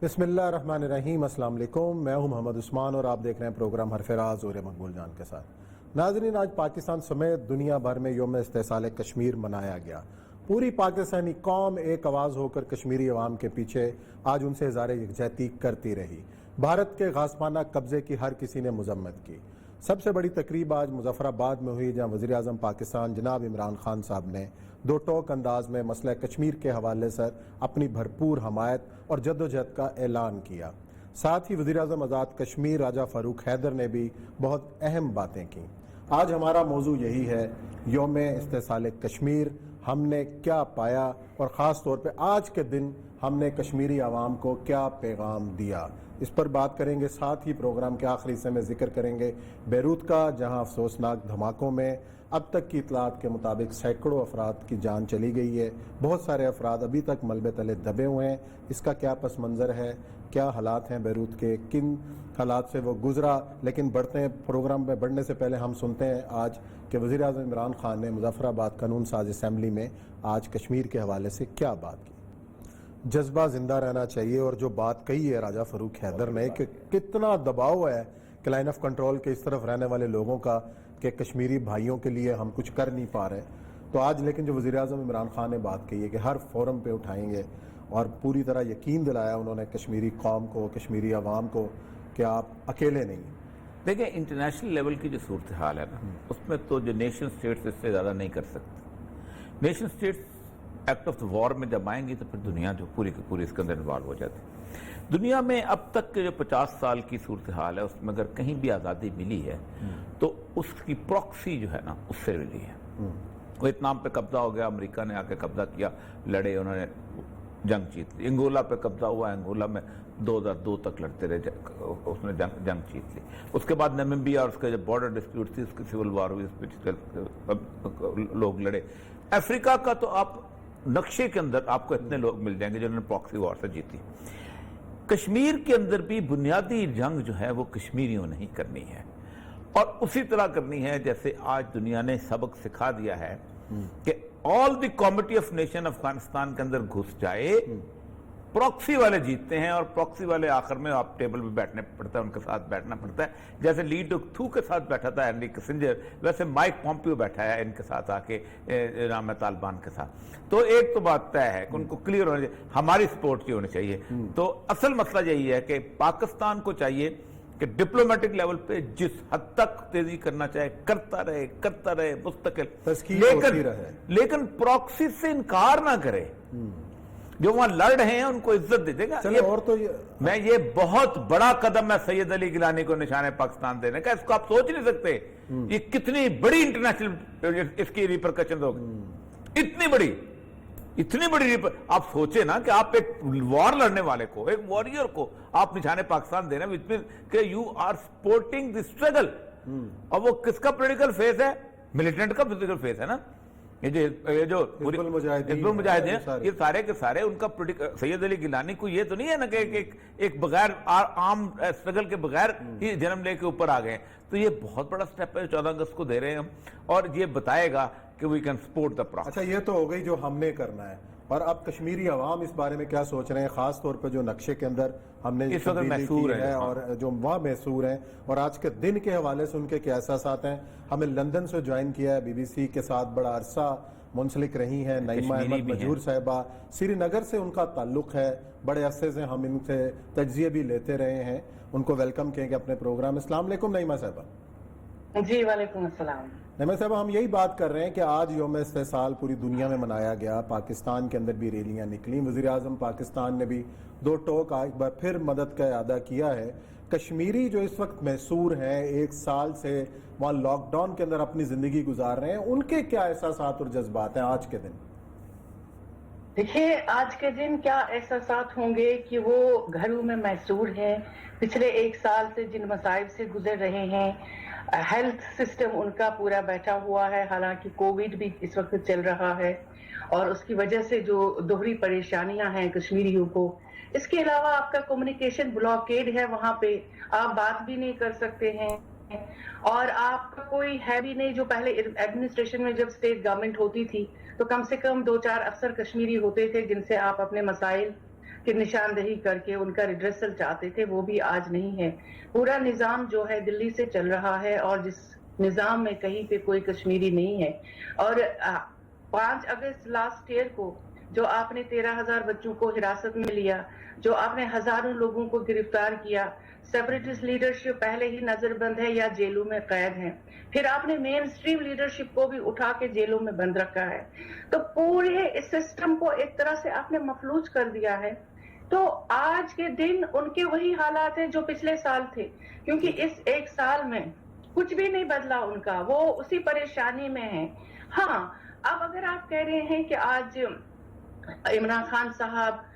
بسم اللہ الرحمن الرحیم۔ السلام علیکم، میں ہوں محمد عثمان اور آپ دیکھ رہے ہیں پروگرام حرف راز اور مقبول جان کے ساتھ۔ ناظرین، آج پاکستان سمیت دنیا بھر میں یوم استحصال کشمیر منایا گیا۔ پوری پاکستانی قوم ایک آواز ہو کر کشمیری عوام کے پیچھے آج ان سے اظہار یکجہتی کرتی رہی۔ بھارت کے غاصبانہ قبضے کی ہر کسی نے مذمت کی۔ سب سے بڑی تقریب آج مظفر آباد میں ہوئی، جہاں وزیر اعظم پاکستان جناب عمران خان صاحب نے دو ٹوک انداز میں مسئلہ کشمیر کے حوالے سے اپنی بھرپور حمایت اور جدوجہد کا اعلان کیا۔ ساتھ ہی وزیر اعظم آزاد کشمیر راجہ فاروق حیدر نے بھی بہت اہم باتیں کی۔ آج ہمارا موضوع یہی ہے، یوم استحصال کشمیر ہم نے کیا پایا اور خاص طور پہ آج کے دن ہم نے کشمیری عوام کو کیا پیغام دیا، اس پر بات کریں گے۔ ساتھ ہی پروگرام کے آخری حصے میں ذکر کریں گے بیروت کا، جہاں افسوسناک دھماکوں میں اب تک کی اطلاعات کے مطابق سینکڑوں افراد کی جان چلی گئی ہے۔ بہت سارے افراد ابھی تک ملبے تلے دبے ہوئے ہیں۔ اس کا کیا پس منظر ہے، کیا حالات ہیں بیروت کے، کن حالات سے وہ گزرا۔ لیکن بڑھتے ہیں پروگرام میں، بڑھنے سے پہلے ہم سنتے ہیں آج کہ وزیر اعظم عمران خان نے مظفر آباد قانون ساز اسمبلی میں آج کشمیر کے حوالے سے کیا بات کی۔ جذبہ زندہ رہنا چاہیے، اور جو بات کہی ہے راجہ فاروق حیدر نے کہ کتنا دباؤ ہے کہ لائن آف کنٹرول کے اس طرف رہنے والے لوگوں کا کہ کشمیری بھائیوں کے لیے ہم کچھ کر نہیں پا رہے، تو آج لیکن جو وزیر اعظم عمران خان نے بات کہی ہے کہ ہر فورم پہ اٹھائیں گے، اور پوری طرح یقین دلایا انہوں نے کشمیری قوم کو، کشمیری عوام کو کہ آپ اکیلے نہیں ہیں۔ دیکھیں، انٹرنیشنل لیول کی جو صورتحال ہے نا، اس میں تو جو نیشن سٹیٹس اس سے زیادہ نہیں کر سکتے۔ Nation states act of the war میں جب آئیں گی تو پھر دنیا جو پوری کی پوری اس کے اندر انوالو ہو جاتی ہے۔ دنیا میں اب تک کے جو 50 سال کی صورتحال ہے، اس میں اگر کہیں بھی آزادی ملی ہے تو اس کی پروکسی جو ہے نا اس سے ملی ہے۔ ویتنام پہ قبضہ ہو گیا، امریکہ نے آ کے قبضہ کیا، لڑے، انہوں نے جنگ جیت لی۔ انگولا پہ قبضہ ہوا، انگولا میں 2002 تک لڑتے رہے، اس نے جنگ جیت لی۔ اس کے بعد نمیبیا اور اس کے جو بارڈر ڈسپیوٹ تھی، اس کی سول وار ہوئی، اس پہ لوگ لڑے۔ افریقہ کا تو آپ نقشے کے اندر آپ کو اتنے لوگ مل جائیں گے جنہوں نے پراکسی وار سے جیتی۔ کشمیر کے اندر بھی بنیادی جنگ جو ہے وہ کشمیریوں نے ہی کرنی ہے، اور اسی طرح کرنی ہے جیسے آج دنیا نے سبق سکھا دیا ہے کہ آل دی کمیٹی آف نیشن افغانستان کے اندر گھس جائے، پراکسی والے جیتتے ہیں، اور پراکسی والے آخر میں آپ ٹیبل پہ بیٹھنے پڑتا ہے، ان کے ساتھ بیٹھنا پڑتا ہے۔ جیسے لی ڈک تھو کے ساتھ بیٹھا تھا ہینری کسنجر، ویسے مائک پومپیو بیٹھا ہے ان کے ساتھ آ کے نام طالبان کے ساتھ۔ تو ایک تو بات طے ہے کہ ان کو کلیئر ہونا چاہیے، ہماری سپورٹ کی ہونی چاہیے۔ تو اصل مسئلہ یہی ہے کہ پاکستان کو چاہیے کہ ڈپلومیٹک لیول پہ جس حد تک تیزی کرنا چاہے کرتا رہے مستقل، لیکن پراکسی سے انکار نہ کرے۔ جو وہاں لڑ رہے ہیں ان کو عزت دے گا۔ اور تو میں یہ بہت بڑا قدم ہے سید علی گیلانی کو نشان پاکستان دینے کا، اس کو آپ سوچ نہیں سکتے یہ کتنی بڑی انٹرنیشنل اس کی ریپرکشن ہوگی، اتنی بڑی آپ سوچیں نا کہ آپ ایک وار لڑنے والے کو، ایک وارئر کو آپ نشان پاکستان دینا، کہ you are supporting the struggle. اور وہ کس کا پولیٹیکل فیس ہے؟ ملیٹنٹ کا پولیٹیکل فیس ہے نا۔ یہ جو حزب المجاہدین، یہ سارے کے سارے ان کا سید علی گیلانی کو یہ تو نہیں ہے نا کہ ایک بغیر عام اسٹرگل کے بغیر ہی جنم لے کے اوپر آ گئے۔ تو یہ بہت بڑا سٹیپ ہے 14 اگست کو دے رہے ہیں ہم، اور یہ بتائے گا کہ we can support the process. اچھا، یہ تو ہو گئی جو ہم نے کرنا ہے، اور اب کشمیری عوام اس بارے میں کیا سوچ رہے ہیں، خاص طور پہ جو نقشے کے اندر ہم نے اس وقت محصور ہے اور جو وہاں محصور ہیں، اور آج کے دن کے حوالے سے ان کے کیا احساسات ہیں۔ ہمیں لندن سے جوائن کیا ہے، BBC کے ساتھ بڑا عرصہ منسلک رہی ہیں نعیمہ احمد مجہور صاحبہ، سری نگر سے ان کا تعلق ہے، بڑے عرصے سے ہم ان سے تجزیے بھی لیتے رہے ہیں۔ ان کو ویلکم کہیں گے اپنے پروگرام۔ السلام علیکم نعیمہ صاحبہ۔ جی وعلیکم السلام۔ نعیمہ صاحبہ، ہم یہی بات کر رہے ہیں کہ آج یوم استحصال پوری دنیا میں منایا گیا، پاکستان کے اندر بھی ریلیاں نکلیں، وزیر اعظم پاکستان نے بھی دو ٹوک ایک بار پھر مدد کا اعادہ کیا ہے۔ کشمیری جو اس وقت محصور ہیں، 1 سال سے وہاں لاک ڈاؤن کے اندر اپنی زندگی گزار رہے ہیں، ان کے کیا احساسات اور جذبات ہیں آج کے دن؟ دیکھیے، آج کے دن کیا احساسات ہوں گے کہ وہ گھروں میں محصور ہیں، پچھلے 1 سال سے جن مصائب سے گزر رہے ہیں، ہیلتھ سسٹم ان کا پورا بیٹھا ہوا ہے، حالانکہ کووڈ بھی اس وقت چل رہا ہے، اور اس کی وجہ سے جو دوہری پریشانیاں ہیں کشمیریوں کو۔ اس کے علاوہ آپ کا کمیونیکیشن بلاکیڈ ہے، وہاں پہ آپ بات بھی نہیں کر سکتے ہیں، اور آپ کا کوئی ہے بھی نہیں۔ جو پہلے ایڈمنسٹریشن میں جب اسٹیٹ گورنمنٹ ہوتی تھی تو کم سے کم 2-4 افسر کشمیری ہوتے تھے جن سے آپ اپنے مسائل کی نشاندہی کر کے ان کا ریڈریسل چاہتے تھے، وہ بھی آج نہیں ہے۔ پورا نظام جو ہے دلی سے چل رہا ہے، اور جس نظام میں کہیں پہ کوئی کشمیری نہیں ہے۔ اور 5 اگست لاسٹ ایئر کو جو آپ نے 13,000 بچوں کو حراست میں لیا، جو آپ نے ہزاروں لوگوں کو گرفتار کیا، سیپریٹسٹ لیڈرشپ پہلے ہی نظر بند ہے یا جیلوں میں قید ہیں، پھر آپ نے مین سٹریم لیڈرشپ کو بھی اٹھا کے جیلوں میں بند رکھا ہے، تو پورے اس سسٹم کو ایک طرح سے آپ نے مفلوج کر دیا ہے۔ تو آج کے دن ان کے وہی حالات ہیں جو پچھلے سال تھے، کیونکہ اس ایک سال میں کچھ بھی نہیں بدلا ان کا، وہ اسی پریشانی میں ہیں۔ ہاں، اب اگر آپ کہہ رہے ہیں کہ آج عمران خان صاحب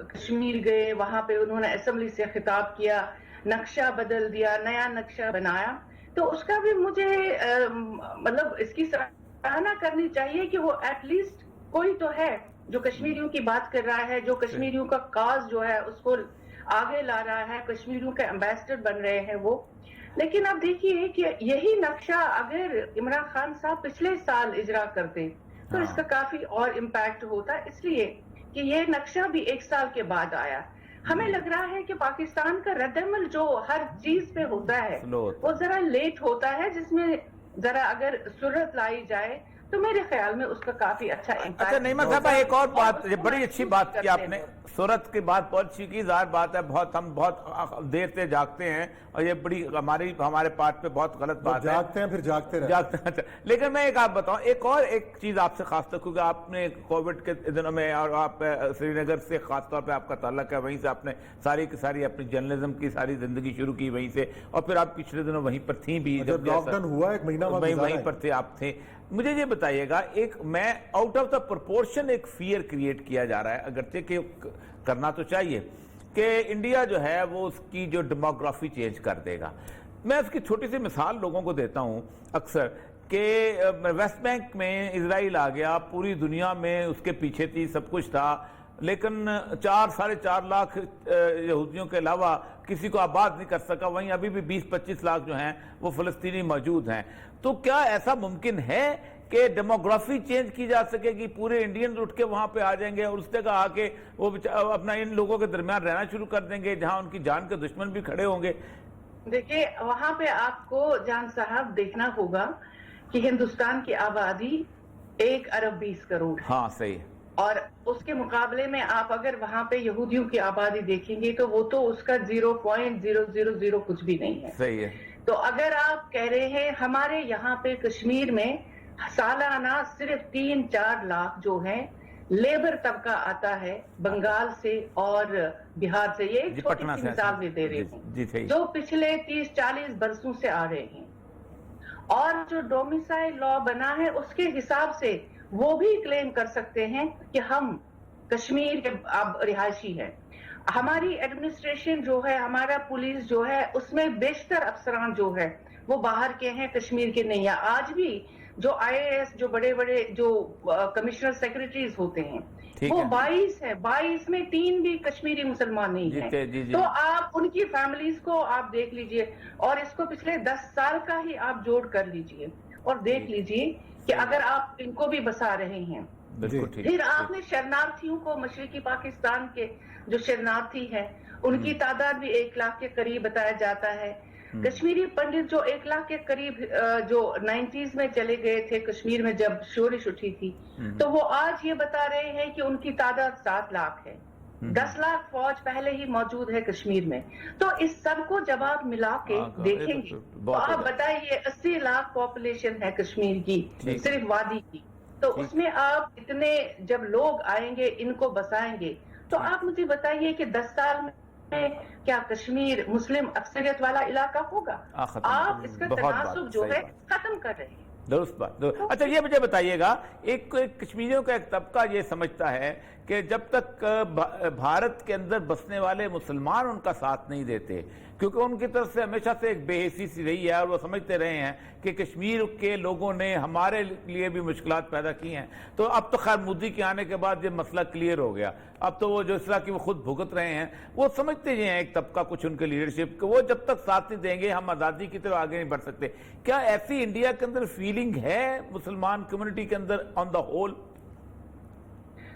کشمیر گئے، وہاں پہ انہوں نے اسمبلی سے خطاب کیا، نقشہ بدل دیا، نیا نقشہ بنایا، تو اس کا بھی مجھے مطلب اس کی سراہنا کرنی چاہیے کہ وہ ایٹ لیسٹ کوئی تو ہے جو کشمیریوں کی بات کر رہا ہے، جو کشمیریوں کا کاز جو ہے اس کو آگے لا رہا ہے، کشمیریوں کے ایمبیسڈر بن رہے ہیں وہ۔ لیکن اب دیکھیے کہ یہی نقشہ اگر عمران خان صاحب پچھلے سال اجرا کرتے تو اس کا کافی اور امپیکٹ ہوتا، اس لیے کہ یہ نقشہ بھی ایک سال کے بعد آیا۔ ہمیں لگ رہا ہے کہ پاکستان کا رد عمل جو ہر چیز پہ ہوتا ہے وہ ذرا لیٹ ہوتا ہے، جس میں ذرا اگر سرعت لائی جائے تو میرے خیال میں اس کا کافی اچھا امپیکٹ۔ اچھا نعیمہ صاحبہ، ایک اور بات، بڑی اچھی بات کی آپ نے، صورت کی بات بہت اچھی کی، ظاہر بات ہے ہم بہت دیر سے جاگتے ہیں، اور یہ بڑی ہمارے پارٹ پہ بہت غلط بات ہے، جاگتے ہیں پھر جاگتے رہتے ہیں۔ لیکن میں آپ بتاؤں ایک چیز آپ سے خاص طور کیونکہ آپ نے کووڈ کے دنوں میں، اور آپ سری نگر سے خاص طور پہ آپ کا تعلق ہے، وہیں سے آپ نے ساری کی ساری اپنی جرنلزم کی ساری زندگی شروع کی وہیں سے، اور پھر آپ پچھلے دنوں وہیں پر تھیں بھی، جب لاک ڈاؤن ہوا ایک مہینہ وہیں پر تھے آپ تھے۔ مجھے یہ بتائیے گا، میں آؤٹ آف دا پرپورشن ایک فیئر کریٹ کیا جا رہا ہے، اگرچہ کہ کرنا تو چاہیے، کہ انڈیا جو ہے وہ اس کی جو ڈیموگرافی چینج کر دے گا۔ میں اس کی چھوٹی سی مثال لوگوں کو دیتا ہوں اکثر، کہ ویسٹ بینک میں اسرائیل آ گیا، پوری دنیا میں اس کے پیچھے تھی، سب کچھ تھا، لیکن 4-4.5 لاکھ یہودیوں کے علاوہ کسی کو آباد نہیں کر سکا، وہیں ابھی بھی 20-25 لاکھ جو ہیں وہ فلسطینی موجود ہیں۔ تو کیا ایسا ممکن ہے کہ ڈیموگرافی چینج کی جا سکے گی، پورے انڈینز اٹھ کے وہاں پہ آ جائیں گے اور اس جگہ آ کے وہ اپنا ان لوگوں کے درمیان رہنا شروع کر دیں گے جہاں ان کی جان کے دشمن بھی کھڑے ہوں گے؟ دیکھیے، وہاں پہ آپ کو جان صاحب دیکھنا ہوگا کہ ہندوستان کی آبادی 1 ارب 20 کروڑ ہے۔ ہاں صحیح، اور اس کے مقابلے میں آپ اگر وہاں پہ یہودیوں کی آبادی دیکھیں گے تو وہ تو اس کا 0.000 کچھ بھی نہیں ہے۔ صحیح ہے۔ تو اگر آپ کہہ رہے ہیں ہمارے یہاں پہ کشمیر میں سالانہ صرف 3-4 لاکھ جو ہیں لیبر طبقہ آتا ہے بنگال سے اور بہار سے، یہ ایک چھوٹی سی مثال میں دے رہے ہیں، جو پچھلے 30-40 برسوں سے آ رہے ہیں، اور جو ڈومیسائل لا بنا ہے اس کے حساب سے وہ بھی کلیم کر سکتے ہیں کہ ہم کشمیر کے اب رہائشی ہیں۔ ہماری ایڈمنسٹریشن جو ہے، ہمارا پولیس جو ہے، اس میں بیشتر افسران جو ہے وہ باہر کے ہیں، کشمیر کے نہیں ہیں۔ آج بھی جو IAS جو بڑے بڑے جو کمشنر سیکریٹریز ہوتے ہیں وہ 22 ہیں، 22 میں 3 بھی کشمیری مسلمان نہیں ہیں۔ تو آپ ان کی فیملیز کو آپ دیکھ لیجئے، اور اس کو پچھلے 10 سال کا ہی آپ جوڑ کر لیجئے اور دیکھ لیجئے کہ اگر آپ ان کو بھی بسا رہے ہیں۔ پھر آپ نے شرنارتھیوں کو، مشرقی پاکستان کے جو شرنارتھی ہیں ان کی تعداد بھی 1 لاکھ کے قریب بتایا جاتا ہے۔ کشمیری پنڈت جو 1 لاکھ کے قریب جو 90s میں چلے گئے تھے کشمیر میں جب شورش اٹھی تھی، تو وہ آج یہ بتا رہے ہیں کہ ان کی تعداد 7 لاکھ ہے۔ 10 لاکھ فوج پہلے ہی موجود ہے کشمیر میں۔ تو اس سب کو جب آپ ملا کے دیکھیں گے تو آپ بتائیے 80 لاکھ پاپولیشن ہے کشمیر کی، صرف وادی کی، تو اس میں آپ اتنے جب لوگ آئیں گے ان کو بسائیں گے، تو آپ مجھے بتائیے کہ 10 سال میں کیا کشمیر مسلم اکثریت والا علاقہ ہوگا؟ آپ اس کا تناسب جو ہے ختم کر رہے ہیں۔ درست بات۔ اچھا یہ مجھے بتائیے گا، ایک کشمیریوں کا ایک طبقہ یہ سمجھتا ہے کہ جب تک بھارت کے اندر بسنے والے مسلمان ان کا ساتھ نہیں دیتے، کیونکہ ان کی طرف سے ہمیشہ سے ایک بے حسی سی رہی ہے، اور وہ سمجھتے رہے ہیں کہ کشمیر کے لوگوں نے ہمارے لیے بھی مشکلات پیدا کی ہیں، تو اب تو خیر مودی کے آنے کے بعد یہ مسئلہ کلیئر ہو گیا، اب تو وہ جو اس طرح کی وہ خود بھگت رہے ہیں، وہ سمجھتے یہ ہیں ایک طبقہ کچھ ان کے لیڈرشپ کہ وہ جب تک ساتھ نہیں دیں گے ہم آزادی کی طرف آگے نہیں بڑھ سکتے۔ کیا ایسی انڈیا کے اندر فیلنگ ہے مسلمان کمیونٹی کے اندر آن دا ہول؟